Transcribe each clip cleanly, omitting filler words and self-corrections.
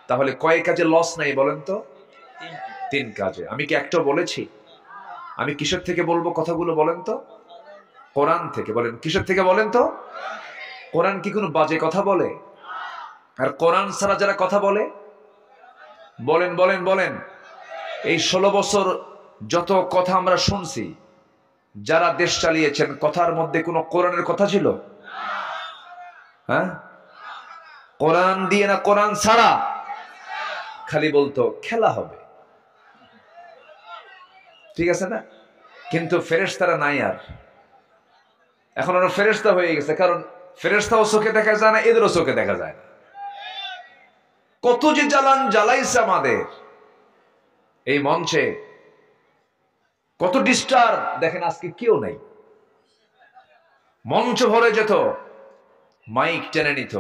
তাহলে কয় কাজে লস নাই বলেন তো? তিন কাজে। আমি কি একটা বলেছি? আমি কিসের থেকে বলবো কথাগুলো বলেন তো? কোরআন থেকে। বলেন কিসের থেকে বলেন তো? কোরআন কি কোনো বাজে কথা বলে? আর কোরআন ছাড়া যারা কথা বলে, বলেন বলেন বলেন, এই 16 বছর যত কথা আমরা শুনছি, যারা দেশ চালিয়েছেন, কথার মধ্যে কোনো কোরআনের কথা ছিল? হ্যাঁ, কোরআন দিয়ে না কোরআন ছাড়া? খালি বলতো খেলা হবে, ঠিক আছে না? কিন্তু ফেরেশতারা নাই আর। এখন ওরা ফেরেশতা হয়ে গেছে, কারণ ফেরেশতাও চোখে দেখা যায় না, এদেরও চোখে দেখা যায় না। কত যে জ্বালান জ্বালাইছে আমাদের এই মঞ্চে, কত ডিস্টার্ব। দেখেন আজকে কেউ নেই, মঞ্চ ভরে যেত, মাইক টেনে নিত,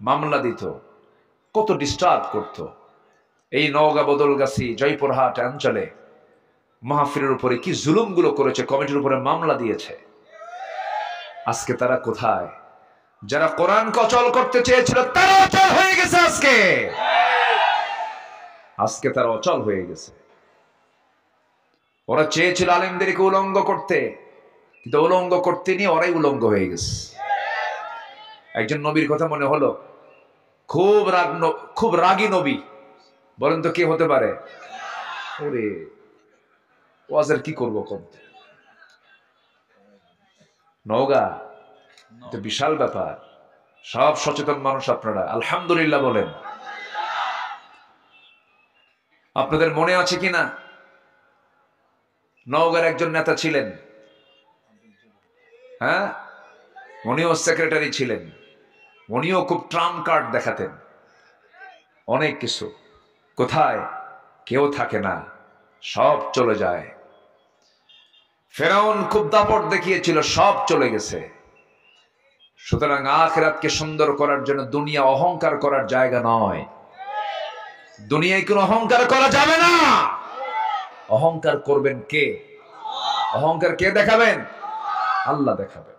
মামলা দিত, কত ডিস্টার্ব করত। এই নওগাঁ, বদলগাছি, জয়পুরহাট অঞ্চলে মাহফিলের উপরে কি জুলুমগুলো করেছে, কমিটির উপরে মামলা দিয়েছে। আজকে তারা কোথায়? যারা কোরআনকে অচল করতে চেয়েছিল তারা অচল হয়ে গেছে। আজকে তারা অচল হয়ে গেছে। ওরা চেয়েছিল আলেমদেরকে উলঙ্গ করতে, কিন্তু উলঙ্গ করতে নিয়ে ওরাই উলঙ্গ হয়ে গেছে। একজন নবীর কথা মনে হলো, খুব রাগী নবী। বলেন তো কে হতে পারে? ওরে ওয়াজের কি করবো করতে, নওগাঁ তো বিশাল ব্যাপার। সব সচেতন মানুষ আপনারা, আলহামদুলিল্লাহ বলেন। আপনাদের মনে আছে কিনা, নওগাঁর একজন নেতা ছিলেন, হ্যাঁ, উনিও সেক্রেটারি ছিলেন, উনিও খুব ট্রাম্প কার্ড দেখাতেন, অনেক কিছু। কোথায়? কেউ থাকে না, সব চলে যায়। ফেরাউন খুব দাপট দেখিয়েছিল, সব চলে গেছে। সুতরাং আখিরাতকে সুন্দর করার জন্য দুনিয়া অহংকার করার জায়গা নয়। দুনিয়ায় কোনো অহংকার করা যাবে না। অহংকার করবেন কে? অহংকার কে দেখাবেন? আল্লাহ দেখাবেন।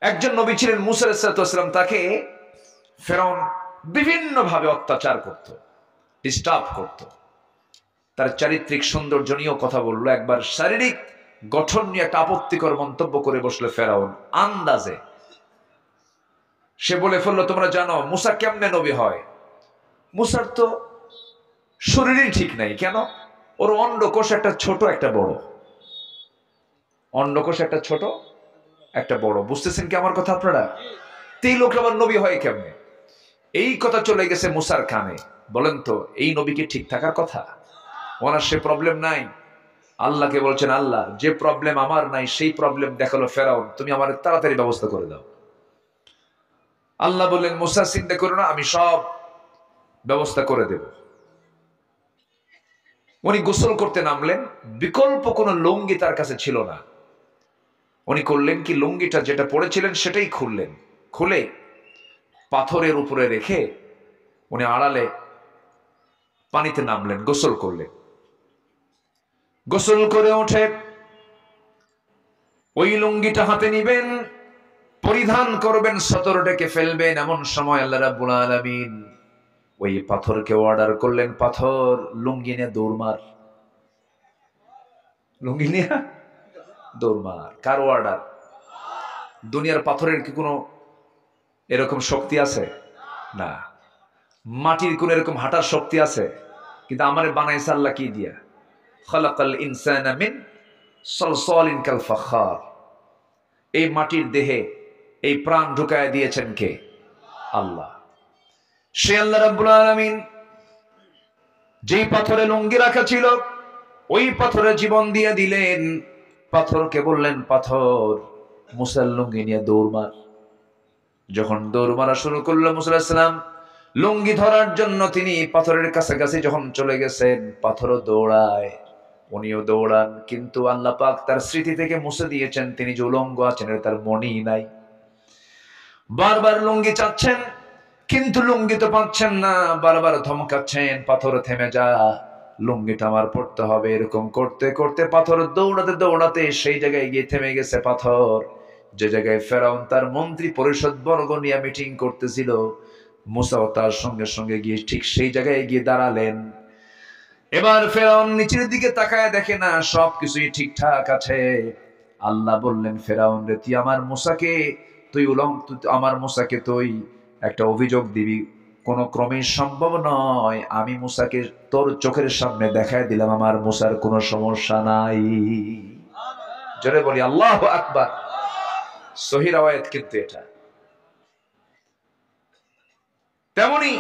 একজন নবী ছিলেন মুসা আলাইহিস সালাম, তাকে ফেরাউন বিভিন্ন ভাবে অত্যাচার করত, ডিস্টার্ব করত। তার চারিত্রিক সৌন্দর্য নিয়েও কথা বললো। একবার শারীরিক গঠন নিয়ে একটা আপত্তিকর মন্তব্য করে বসলো ফেরাউন আন্দাজে। সে বলে ফেললো, তোমরা জানো মুসা কেমনে নবী হয়? মুসার তো শরীরই ঠিক নাই। কেন? ওর অন্ডকোষ একটা ছোট একটা বড়, অন্ডকোষ একটা ছোট একটা বড়। বুঝতেছেন কি আমার কথা আপনারা? এই লোক আবার নবী হয় কেমনে? এই কথা চলে গেছে মুসার কানে। বলেন তো এই নবী কি ঠিক থাকার কথা? ওনার সে প্রবলেম নাই। আল্লাহকে বলছেন, আল্লাহ যে প্রবলেম আমার নাই সেই প্রবলেম দেখালো ফেরাউন, তুমি আমার তাড়াতাড়ি ব্যবস্থা করে দাও। আল্লাহ বললেন, মুসা চিন্তা করো না, আমি সব ব্যবস্থা করে দেব। উনি গোসল করতে নামলেন, বিকল্প কোনো লুঙ্গি তার কাছে ছিল না। উনি করলেন কি, লুঙ্গিটা যেটা পড়েছিলেন সেটাই খুললেন, খুলে পাথরের উপরে রেখে উনি আড়ালে পানিতে নামলেন, গোসল করলেন। গোসল করে উঠে ওই লুঙ্গিটা হাতে নিবেন, পরিধান করবেন, সতর ডেকে ফেলবেন। এমন সময় আল্লাহ রাব্বুল আলামিন ওই পাথরকে অর্ডার করলেন, পাথর লুঙ্গি নিয়ে দৌড় মার। লুঙ্গি নিয়ে দৌড় মার। কার অর্ডার? দুনিয়ার পাথরের কি কোনো এরকম শক্তি আছে? না। মাটির কোন এরকম হাঁটার শক্তি আছে? কিন্তু আমারে বানাইছে আল্লাহ কি দিয়া? খালাকাল ইনসানা মিন সলসলিন কাল ফাখার। এই মাটির দেহে এই প্রাণ ঢুকায় দিয়েছেন কে? আল্লাহ। সে আল্লাহ রাব্বুল আলামিন যেই পাথরে লুঙ্গি রাখা ছিল ওই পাথরে জীবন দিয়ে দিলেন। পাথরকে বললেন, পাথর মুসার লুঙ্গি নিয়ে দৌড় মার। যখন দৌড় মারা শুরু করলো মুসা আলাইহিস সালাম, লুঙ্গি ধরার জন্য তিনি পাথরের কাছাকাছি যখন চলে গেছেন, পাথরও দৌড়ায়, উনিও দৌড়ান। কিন্তু আল্লাহ পাক তার স্মৃতি থেকে মুছে দিয়েছেন, তিনি যে উলঙ্গ আছেন তার মনেই নাই। বারবার লুঙ্গি চাচ্ছেন কিন্তু লুঙ্গি তো পাচ্ছেন না, বারবার ধমকাচ্ছেন, পাথর থেমে যা, লুঙ্গিটা আমার পড়তে হবে। এরকম করতে করতে পাথর দৌড়াতে দৌড়াতে সেই জায়গায় গিয়ে থেমে গেছে পাথর, যে জায়গায় ফেরাউন তার মন্ত্রী পরিষদ বর্গ নিয়ে মিটিং করতেছিল। মুসাও তার সঙ্গে সঙ্গে গিয়ে ঠিক সেই জায়গায় গিয়ে দাঁড়ালেন। এবার ফেরাউন নিচের দিকে তাকায় দেখে না সবকিছুই ঠিকঠাক আছে। আল্লাহ বললেন, ফেরাউন রে, তুই আমার মুসাকে আমার মুসাকে তুই একটা অভিযোগ দিবি, কোনো ক্রমেই সম্ভব নয়। আমি মুসাকে তোর চোখের সামনে দেখায় দিলাম আমার মুসার কোনো সমস্যা নাই। জোরে বলি আল্লাহু আকবার। সহিহ রাওয়ায়াত কিন্তু এটা। তেমনি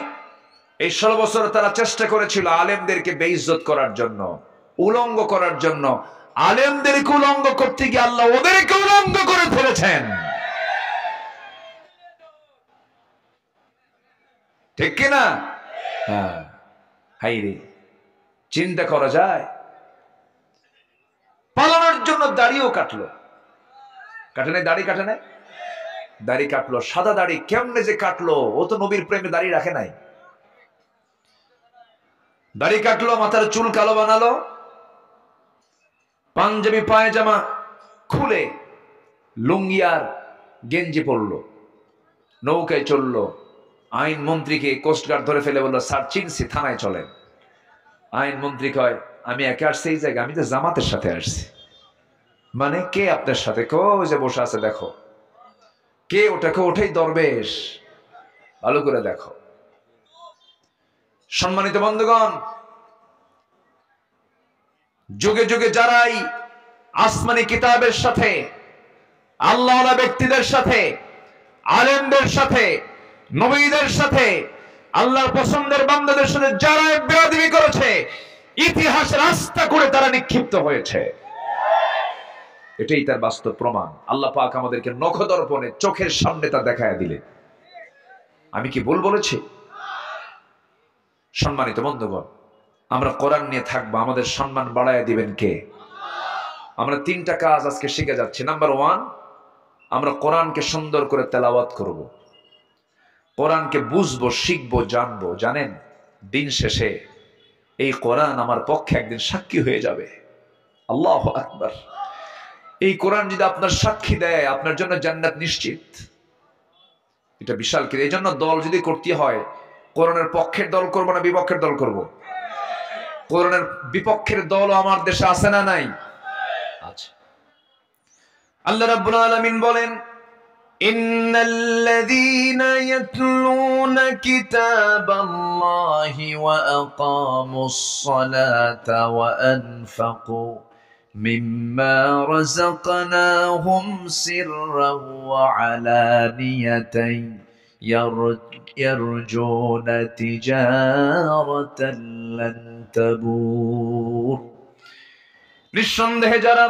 এই 16 বছর তারা চেষ্টা করেছিল আলেমদেরকে বেইজ্জত করার জন্য, উলঙ্গ করার জন্য। আলেমদেরকে উলঙ্গ করতে গিয়ে আল্লাহ ওদেরকে উলঙ্গ করে ফেলেছেন। ঠিক কিনা? হ্যাঁ, হাইরে চিন্তা করা যায়। পালানোর জন্য দাড়িও কাটলো, কাটে নাই? দাড়ি কাটে নাই? দাড়ি কাটলো, সাদা দাড়ি। কেমনে যে কাটলো? ও তো নবীর প্রেমে দাড়ি রাখে নাই। দাড়ি কাটলো, মাথার চুল কালো বানালো, পাঞ্জাবি পায়জামা খুলে লুঙ্গি আর গেঞ্জি পরলো, নৌকায় চললো। আইন মন্ত্রীকে কোস্টগার্ড ধরে ফেলে বললো, স্যার চিনছি, থানায় চলেন। আইন মন্ত্রী কয়, আমি একা আসছি এই জায়গায়? আমি তো জামাতের সাথে আসছি। মানে কে আপনার সাথে? কো যে বসে আছে দেখো। কে ওটাকে? ওঠেই দরবেশ। ভালো করে দেখো। সম্মানিত বন্ধুগণ, যুগে যুগে যারাই আসমানি কিতাবের সাথে, আল্লাহওয়ালা ব্যক্তিদের সাথে, আলেমদের সাথে, নবীদের সাথে, আল্লাহর পছন্দের বান্দাদের সাথে যারা বেয়াদবি করেছে, ইতিহাস রাস্তা করে তারা নিক্ষিপ্ত হয়েছে। এটাই তার বাস্তব প্রমাণ। আল্লাহ পাক আমাদেরকে নখদর্পণে চোখের সামনে তা দেখায় দিলেন। আমি কি ভুল বলেছি? সম্মানিত বন্ধুগণ, আমরা কোরআন নিয়ে থাকবো, আমাদের সম্মান বাড়ায় দিবেন কে? আমরা 3টা কাজ আজকে শিখে যাচ্ছি। নাম্বার 1, আমরা কোরআনকে সুন্দর করে তেলাওয়াত করব, কোরআনকে বুঝবো, শিখবো, জানবো। জানেন, দিন শেষে এই কোরআন আমার পক্ষে একদিন সাক্ষী হয়ে যাবে। আল্লাহু আকবার। এই কোরআন যদি আপনার সাক্ষী দেয়, আপনার জন্য জান্নাত নিশ্চিত। এটা বিশাল কি। এই জন্য দল যদি করতে হয়, কোরআনের পক্ষের দল করব না বিপক্ষের দল করব? কোরআনের বিপক্ষের দলও আমার দেশে আছে না নাই? আছে। আল্লাহ রাব্বুল আলামিন বলেন, ইন্নাল্লাযীনা ইয়াতলুনা কিতাবাল্লাহি ওয়া আকামুস সালাতা ওয়া আনফাকু মিম্মা রাযাকনাহুম সিররান ওয়া আলানিয়াতান ইয়ারজুনা তিজারাতান লান তাবুর। নিঃসন্দেহে যারা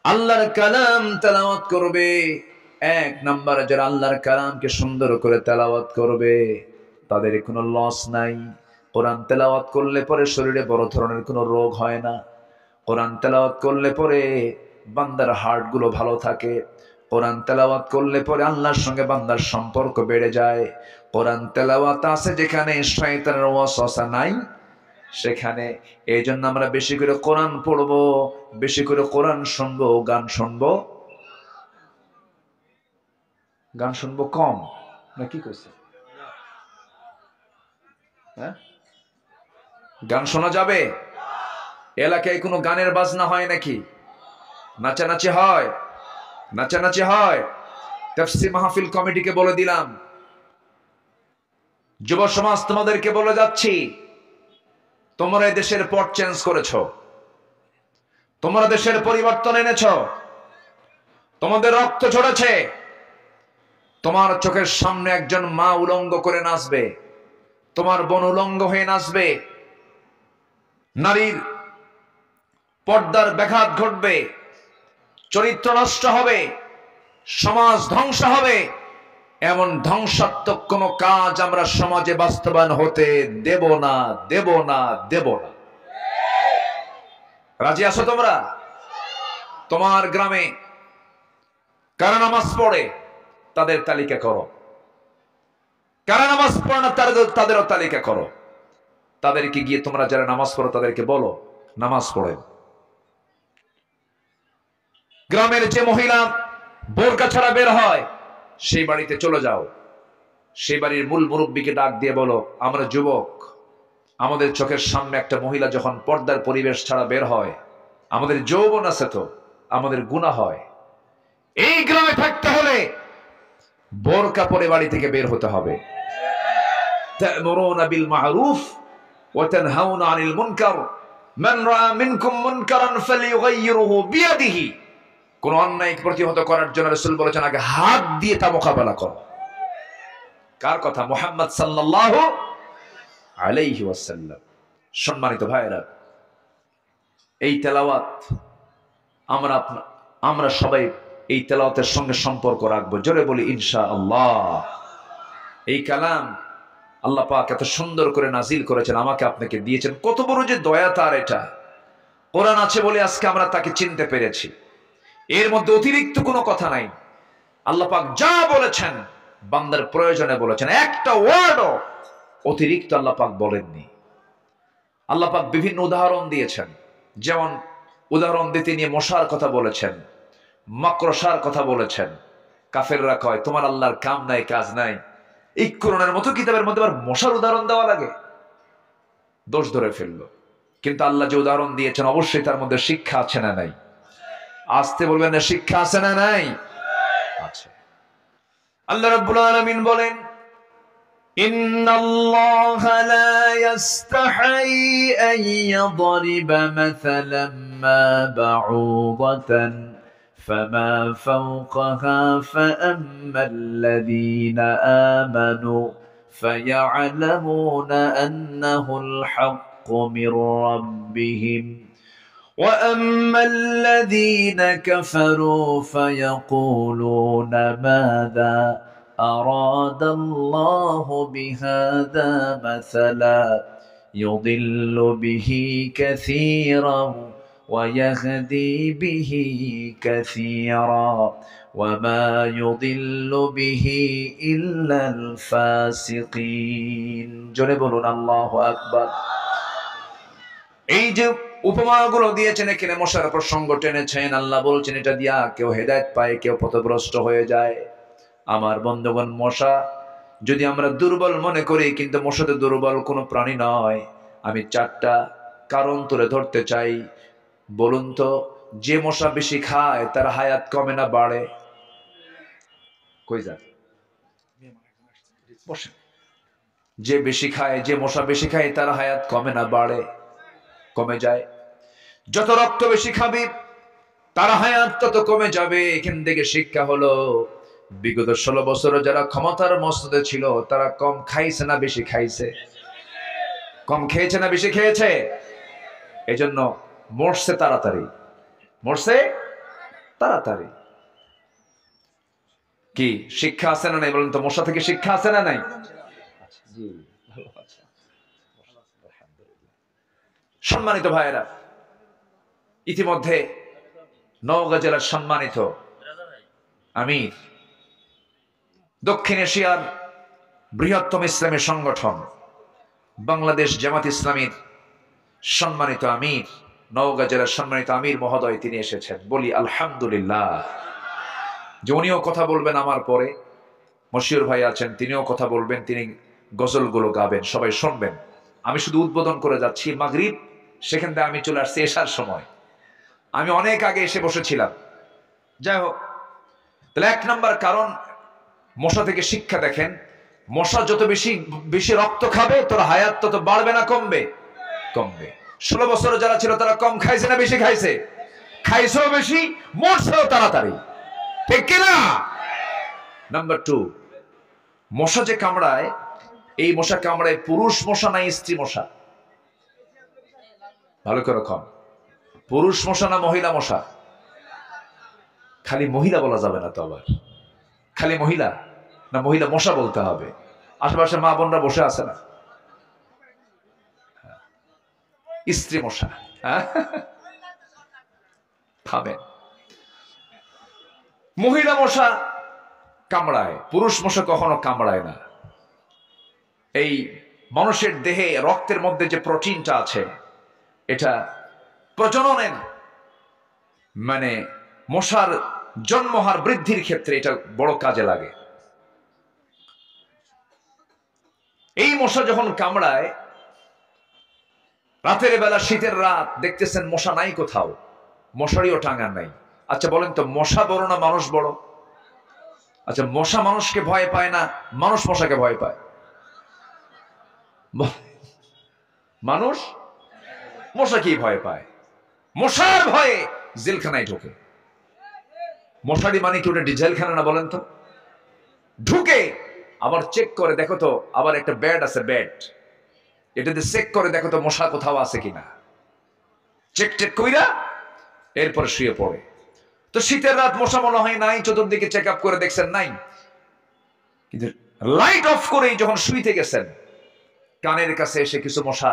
আল্লাহর কালাম তেলাওয়াত করবে, 1 নম্বরে যারা আল্লাহর কালামকে সুন্দর করে তেলাওয়াত করবে, তাদের কোনো লস নাই। কোরআন তেলাওয়াত করলে পরে শরীরে বড় ধরনের কোনো রোগ হয় না। কোরআন তেলাওয়াত করলে পরে বান্দার হার্টগুলো ভালো থাকে। কোরআন তেলাওয়াত করলে পরে আল্লাহর সঙ্গে বান্দার সম্পর্ক বেড়ে যায়। কোরআন তেলাওয়াত আছে যেখানে, শয়তানের ওয়াসওয়াসা নাই সেখানে। এই জন্য আমরা বেশি করে কোরআন পড়বো, বেশি করে কোরআন শুনবো। গান শুনবো, গান শুনবো কম না? কি কইছে? হ্যাঁ, গান শোনা যাবে? এলাকায় কোনো গানের বাজনা হয় নাকি? নাচানাচি হয়? নাচানাচি হয়? তাফসীর মাহফিল কমিটিকে বলে দিলাম, যুব সমাজ তোমাদেরকে বলে যাচ্ছি, তোমরা এই দেশের পট চেঞ্জ করেছো, তোমরা দেশের পরিবর্তন এনেছো, তোমাদের রক্ত ঝরেছে। তোমার চোখের সামনে একজন মা উলঙ্গ করে নাচবে, তোমার বোন উলঙ্গ হয়ে নাচবে, নারীর পর্দার ব্যাঘাত ঘটবে, চরিত্র নষ্ট হবে, সমাজ ধ্বংস হবে। এমন ধ্বংসাত্মক কোন কাজ আমরা সমাজে বাস্তবায়ন হতে দেব না, দেব না, দেব না। রাজি আছো তোমরা? তোমার গ্রামে কারা নামাজ পড়ে তাদের তালিকা করো, কারা নামাজ পড়ে না তাদেরও তালিকা করো। তাদেরকে গিয়ে তোমরা যারা নামাজ পড়ো তাদেরকে বলো নামাজ পড়েন। গ্রামের যে মহিলা বোরকা ছাড়া বের হয় সেই বাড়িতে চলে যাও, সেই বাড়ির মূল মুরব্বীকে ডাক দিয়ে বলো, আমরা যুবক, আমাদের চোখের সামনে একটা মহিলা যখন পর্দার পরিবেশ ছাড়া বের হয়, আমাদের যৌবন আছে তো, আমাদের গুনাহ হয়। এই গ্রামে থাকতে হলে বোরকা পরে বাড়ি থেকে বের হতে হবে। তা'মুরুনা বিল মা'রুফ ওয়া তানহাউনা আনিল মুনকার মান রাআ মিনকুম মুনকারান ফালিয়ুগাইয়িরহু বিয়াদিহি। কোন অন্যায় প্রতিহত করার জন্য রাসূল বলেছেন আগে হাত দিয়ে তা মোকাবেলা করো। কার কথা? মুহাম্মদ সাল্লাল্লাহু আলাইহি ওয়াসাল্লাম। সম্মানিত ভাইরা, এই তেলাওয়াত আমরা সবাই এই তেলাওয়াতের সঙ্গে সম্পর্ক রাখবো। জোরে বলি ইনশাআল্লাহ। এই কালাম আল্লাহ পাক এত সুন্দর করে নাজিল করেছেন, আমাকে আপনাকে দিয়েছেন। কত বড় যে দয়া তার! এটা কোরআন আছে বলে আজকে আমরা তাকে চিনতে পেরেছি। এর মধ্যে অতিরিক্ত কোনো কথা নাই। আল্লাহ পাক যা বলেছেন বান্দার প্রয়োজনে বলেছেন, একটা ওয়ার্ডও অতিরিক্ত আল্লাহ পাক বলেননি। আল্লাহ পাক বিভিন্ন উদাহরণ দিয়েছেন, যেমন উদাহরণ দিতে নিয়ে মশার কথা বলেছেন, মাকড়সার কথা বলেছেন। কাফেররা কয় তোমার আল্লাহর কাম নাই, কাজ নাই, এই কোরআনের মতো কিতাবের মধ্যে আবার মশার উদাহরণ দেওয়া লাগে? দোষ ধরে ফেললো। কিন্তু আল্লাহ যে উদাহরণ দিয়েছেন অবশ্যই তার মধ্যে শিক্ষা আছে না নাই? আসতে বলবেন না, শিক্ষা আছে না নাই? আছে। আল্লাহ রাব্বুল আলামিন বলেন, ইন্নাল্লাহা লা ইস্তাহি আন ইয়াদরিবা মাসালাম মা বাউদাতান ফামা ফাওকাহা ফাআম্মাল্লাযীনা আমানু ফায়া'লামুনা আন্নাহুল হাক্কু মির রাব্বিহিম وَأَمَّا الَّذِينَ كَفَرُوا فَيَقُولُونَ مَاذَا أَرَادَ اللَّهُ بِهَذَا مَثَلًا يُضِلُّ بِهِ كَثِيرًا وَيَهْدِي بِهِ كَثِيرًا وَمَا يُضِلُّ بِهِ إِلَّا الْفَاسِقِينَ। জোরে বলুন আল্লাহু আকবার। এই যে উপমাগুলো দিয়েছেন, এখানে মশার প্রসঙ্গ টেনেছেন। আল্লাহ বলছেন এটা দিয়া কেউ হেদায়েত পায়, কেউ পথভ্রষ্ট হয়ে যায়। আমার বন্ধুগণ, মশা যদি আমরা দুর্বল মনে করি, কিন্তু মশা তো দুর্বল কোনো প্রাণী নয়। আমি 4টা কারণ তুলে ধরতে চাই। বলুন তো, যে মশা বেশি খায় তার হায়াত কমে না বাড়ে? কই যান, বসে। যে বেশি খায়, যে মশা বেশি খায় তার হায়াত কমে না বাড়ে? কমে যায়। যত রক্ত বেশি খাবে তার হায়াত তত কমে যাবে। এখান থেকে শিক্ষা হলো, বিগত 16 বছরে যারা ক্ষমতার মসনদে ছিল তারা কম খাইছে না বেশি খাইছে? কম খেয়েছে না বেশি খেয়েছে? এজন্য মরছে তাড়াতাড়ি, মরছে তাড়াতাড়ি। কি শিক্ষা আছে না নাই বলেন তো? মশা থেকে শিক্ষা আছে না নাই? জি, ভালো আছে। সম্মানিত ভাইয়েরা, ইতিমধ্যে নওগাঁ জেলার সম্মানিত আমির, দক্ষিণ এশিয়ার বৃহত্তম ইসলামী সংগঠন বাংলাদেশ জামাত ইসলামীর সম্মানিত আমির, নওগাঁ জেলার সম্মানিত আমির মহোদয় তিনি এসেছেন। বলি আলহামদুলিল্লাহ। যে উনিও কথা বলবেন আমার পরে, মশিউর ভাই আছেন, তিনিও কথা বলবেন, তিনি গজলগুলো গাবেন, সবাই শুনবেন। আমি শুধু উদ্বোধন করে যাচ্ছি। মাগরিব, সেখান থেকে আমি চলে আসছি এশার সময়। আমি অনেক আগে এসে বসেছিলাম। যাই হোক, তাহলে 1 নম্বর কারণ, মশা থেকে শিক্ষা দেখেন। মশা যত বেশি বেশি রক্ত খাবে তোর হায়াত তত বাড়বে না কমবে? কমবে। 16 বছর যারা ছিল তারা কম খাইছে না বেশি খাইছে? খাইছেও বেশি, মরছেও তাড়াতাড়ি, ঠিক কিনা? নাম্বার 2, মশা যে কামড়ায়, এই মশা কামড়ায় পুরুষ মশা না স্ত্রী মশা? ভালো করে কম। পুরুষ মশা না মহিলা মশা? খালি মহিলা বলা যাবে না তো আবার। খালি মহিলা না মহিলা মশা বলতে হবে? আশেপাশে মা বোনরা বসে আছে না? স্ত্রী মশা। খাবেন। মহিলা মশা কামড়ায়, পুরুষ মশা কখনো কামড়ায় না। এই মানুষের দেহে রক্তের মধ্যে যে প্রোটিনটা আছে, এটা প্রজননের মানে মশার জন্মহার বৃদ্ধির ক্ষেত্রে এটা বড় কাজে লাগে। এই মশা যখন কামড়ায়, রাতের বেলা, শীতের রাত, দেখতেছেন মশা নাই কোথাও, মশারিও টাঙান নাই। আচ্ছা বলেন তো, মশা বড় না মানুষ বড়? আচ্ছা, মশা মানুষকে ভয় পায় না, মানুষ মশাকে ভয় পায়? মানুষ মশাকেই ভয় পায়। মশার ভয়ে জেলখানায় ঢোকে। মশারি মানে কি ওটা জেলখানা না বলেন তো? ঢুকে আবার চেক করে দেখো তো, আবার একটা বেড আছে, বেড, এটাতে চেক করে দেখো তো মশা কোথাও আছে কিনা। চেক টেক কইরা এরপরে শুয়ে পড়ে। তো শীতের রাত, মশা মনে হয় নাই, চতুর্দিকে চেক আপ করে দেখছেন নাই, কিন্তু লাইট অফ করে যখন শুইতে গেছেন, কানের কাছে এসে কিছু মশা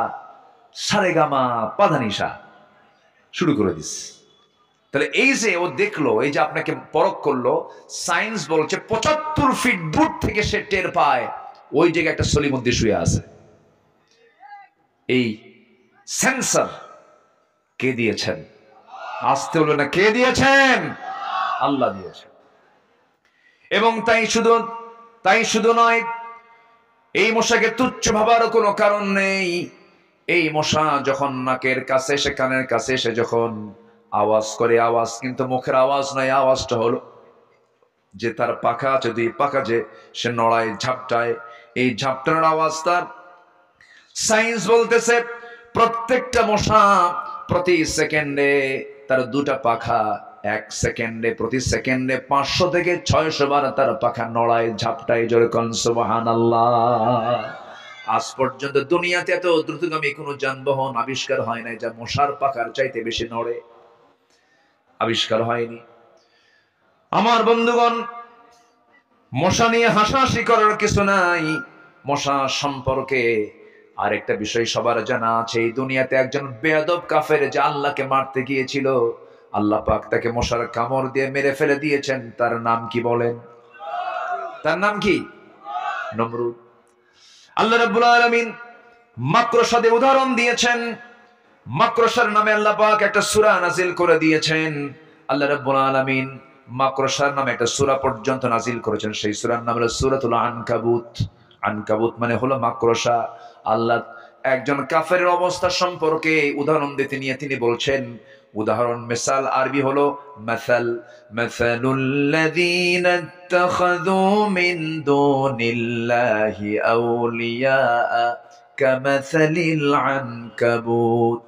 সারেগামা পাধানিসা শুরু করে দিস। তাহলে এই যে ও দেখলো, এই যে আপনাকে পরখ করলো, সায়েন্স বলছে 75 ফিট দূর থেকে সে টের পায় ওই জায়গায় একটা সলিমুদ্দি শুয়ে আছে। এই সেন্সর কে দিয়েছেন? আসতে হলো না, কে দিয়েছেন? আল্লাহ দিয়েছেন। এবং তাই শুধু নয়, এই মশাকে তুচ্ছ ভাবার কোনো কারণ নেই। এই মশা যখন নাকের কাছে এসে, কানের কাছে এসে যখন আওয়াজ করে, আওয়াজ কিন্তু মুখের আওয়াজ নয়, আওয়াজটা হলো যে তার পাখা আছে, দুই পাখা যে সে নড়ায়, ঝাপটায়, এই ঝাপটানোর আওয়াজ তার। সায়েন্স বলতেছে প্রত্যেকটা মশা প্রতি সেকেন্ডে তার দুটা পাখা, এক সেকেন্ডে, প্রতি সেকেন্ডে 500 থেকে 600 বার তার পাখা নড়ায়, ঝাপটায়। জোরে কোন সুবহানাল্লাহ। আজ পর্যন্ত দুনিয়াতে এত দ্রুতগামী কোনো যানবাহন আবিষ্কার হয় নাই যা মশার পাখার চাইতে বেশি নড়ে, আবিষ্কার হয়নি। আমার বন্ধুগণ, মশা নিয়ে হাসাহাসি করার কিছু নাই। মশা সম্পর্কে আরেকটা বিষয় সবার জানা আছে। এই দুনিয়াতে একজন বেয়াদব কাফের যে আল্লাহকে মারতে গিয়েছিল, আল্লাহ পাক তাকে মশার কামড় দিয়ে মেরে ফেলে দিয়েছেন। তার নাম কি বলেন? তার নাম কি? নমরুদ। আল্লাহ রাব্বুল আলামিন মাকড়সার উদাহরণ দিয়েছেন। মাকড়সার নামে আল্লাহ পাক একটা সূরা নাজিল করে দিয়েছেন। আল্লাহ রাব্বুল আলামিন মাকড়সার নামে একটা সূরা পর্যন্ত নাজিল করেছেন। সেই সূরার নাম হলো সূরাতুল আনকাবুত। আনকাবুত মানে হলো মাকড়সা। আল্লাহ একজন কাফেরের অবস্থা সম্পর্কে উদাহরণ দিতে নিয়ে তিনি বলছেন, উদাহরণ, মিসাল আরবি হলো মাসাল। মাসালুল্লাযীনা ইত্তাখাযু মিন দুনিল্লাহি আউলিয়া কামাসালিল আনকাবুত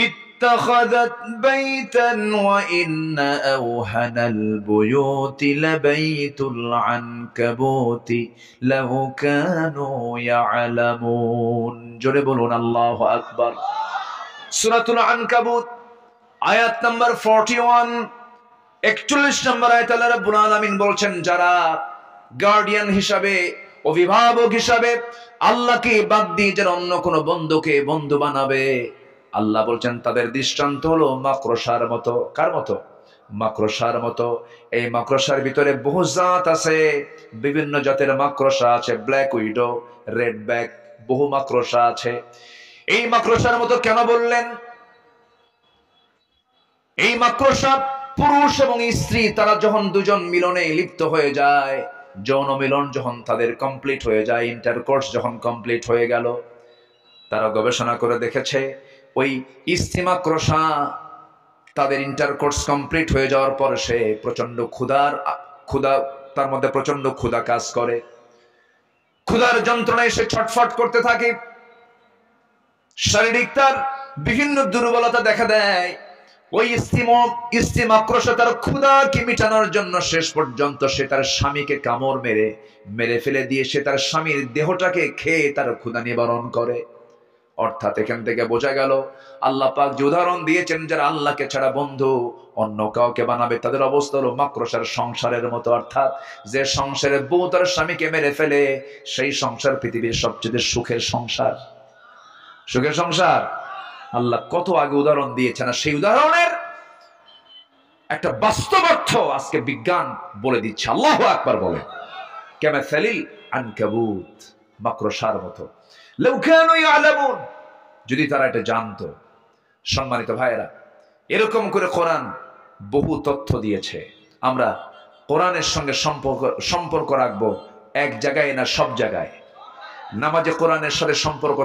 اتخذت بيتا وإن أوهن البيوت لبيت العنكبوت لو كانوا يعلمون। জোরে বলুন আল্লাহু আকবার। সূরাতুল আনকাবুত আয়াত নাম্বার 41, 41 নম্বর আয়াতে আল্লাহ রাব্বুল আলামিন বলছেন, যারা গার্ডিয়ান হিসাবে, অভিভাবক হিসাবে আল্লাহকে বাদ দিয়ে যারা অন্য কোনো বন্ধুকে বন্ধু বানাবে, আল্লাহ বলছেন তাদের দৃষ্টান্ত হলো মাকড়সার মতো। কার মতো? মাকড়সার মতো। এই মাকড়সার ভিতরে বহু জাত আছে, বিভিন্ন জাতের মাকড়সা আছে, ব্ল্যাক উইডো, রেড ব্যাক, বহু মাকড়সা আছে। এই মাকড়সার মতো কেন বললেন? এই মাকড়সা পুরুষ এবং স্ত্রী তারা যখন দুজন মিলনে লিপ্ত হয়ে যায়, যৌন মিলন যখন তাদের কমপ্লিট হয়ে যায়, ইন্টারকোর্স যখন কমপ্লিট হয়ে গেল, তারা গবেষণা করে দেখেছে ওই স্ত্রী মাকড়সা তাদের ইন্টারকোর্স কমপ্লিট হয়ে যাওয়ার পর সে প্রচন্ড ক্ষুধা, তার মধ্যে প্রচন্ড ক্ষুধা কাজ করে, ক্ষুধার যন্ত্রণায় সে ছটফট করতে থাকে, শারীরিক তার বিভিন্ন দুর্বলতা দেখা দেয়। ওই স্ত্রী মাকড়সা তার ক্ষুধাকে মিটানোর জন্য শেষ পর্যন্ত সে তার স্বামীকে কামড় মেরে ফেলে দিয়ে সে তার স্বামীর দেহটাকে খেয়ে তার ক্ষুধা নিবারণ করে। অর্থাৎ এখান থেকে বোঝা গেল আল্লাহ পাক যে উদাহরণ দিয়েছেন, যারা আল্লাহকে ছাড়া বন্ধু অন্য কাউকে বানাবে তাদের অবস্থা হলো মাকড়সার সংসারের মতো। অর্থাৎ যে সংসারে বউ তার স্বামীকে মেরে ফেলে, সেই সংসার পৃথিবীর সবচেয়ে সুখের সংসার। সুখের সংসার আল্লাহ কত আগে উদাহরণ দিয়েছেন, আর সেই উদাহরণের একটা বাস্তব অর্থ আজকে বিজ্ঞান বলে দিচ্ছে। আল্লাহু আকবার বলে, কামাসালিল আনকাবুত, মাকড়সার মতো। লাউ কানু ইয়ালামুন, যদি তারা এটা জানতো। সম্মানিত ভাইয়েরা, এরকম করে কোরআন বহু তথ্য দিয়েছে। আমরা কোরআনের সঙ্গে সম্পর্ক রাখবো এক জায়গায় না সব জায়গায়? নামাজে কোরআনের সাথে সম্পর্ক